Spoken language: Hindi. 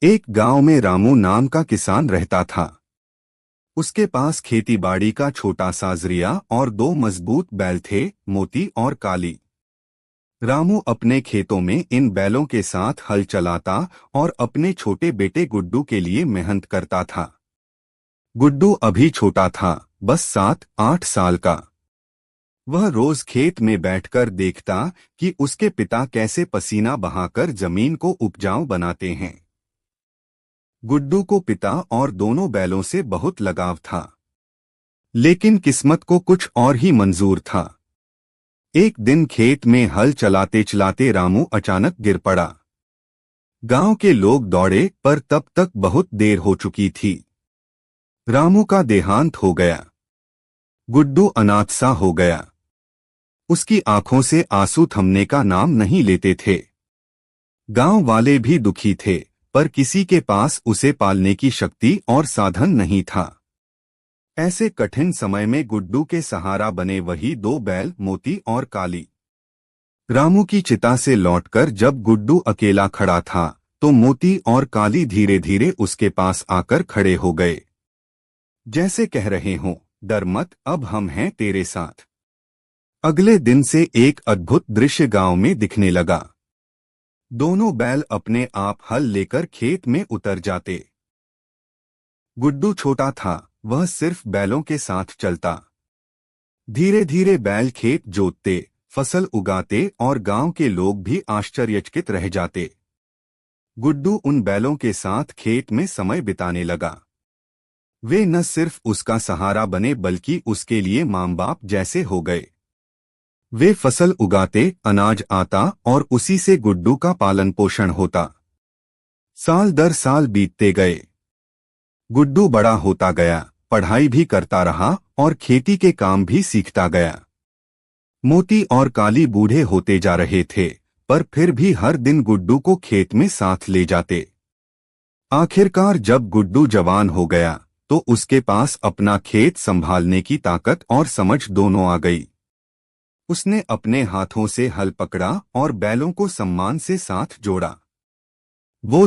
एक गांव में रामू नाम का किसान रहता था। उसके पास खेतीबाड़ी का छोटा सा जरिया और दो मजबूत बैल थे, मोती और काली। रामू अपने खेतों में इन बैलों के साथ हल चलाता और अपने छोटे बेटे गुड्डू के लिए मेहनत करता था। गुड्डू अभी छोटा था, बस 7-8 साल का। वह रोज खेत में बैठकर देखता कि उसके पिता कैसे पसीना बहाकर जमीन को उपजाऊ बनाते हैं। गुड्डू को पिता और दोनों बैलों से बहुत लगाव था, लेकिन किस्मत को कुछ और ही मंजूर था। एक दिन खेत में हल चलाते चलाते रामू अचानक गिर पड़ा। गांव के लोग दौड़े, पर तब तक बहुत देर हो चुकी थी। रामू का देहांत हो गया। गुड्डू अनाथ सा हो गया। उसकी आंखों से आंसू थमने का नाम नहीं लेते थे। गांव वाले भी दुखी थे, पर किसी के पास उसे पालने की शक्ति और साधन नहीं था। ऐसे कठिन समय में गुड्डू के सहारा बने वही दो बैल, मोती और काली। रामू की चिता से लौटकर जब गुड्डू अकेला खड़ा था, तो मोती और काली धीरे धीरे उसके पास आकर खड़े हो गए, जैसे कह रहे हों, डर मत, अब हम हैं तेरे साथ। अगले दिन से एक अद्भुत दृश्य गांव में दिखने लगा। दोनों बैल अपने आप हल लेकर खेत में उतर जाते। गुड्डू छोटा था, वह सिर्फ बैलों के साथ चलता। धीरे धीरे बैल खेत जोतते, फसल उगाते और गांव के लोग भी आश्चर्यचकित रह जाते। गुड्डू उन बैलों के साथ खेत में समय बिताने लगा। वे न सिर्फ उसका सहारा बने, बल्कि उसके लिए माँ बाप जैसे हो गए। वे फसल उगाते, अनाज आता और उसी से गुड्डू का पालन पोषण होता। साल दर साल बीतते गए। गुड्डू बड़ा होता गया, पढ़ाई भी करता रहा और खेती के काम भी सीखता गया। मोती और काली बूढ़े होते जा रहे थे, पर फिर भी हर दिन गुड्डू को खेत में साथ ले जाते। आखिरकार जब गुड्डू जवान हो गया, तो उसके पास अपना खेत संभालने की ताकत और समझ दोनों आ गई। उसने अपने हाथों से हल पकड़ा और बैलों को सम्मान से साथ जोड़ा। वो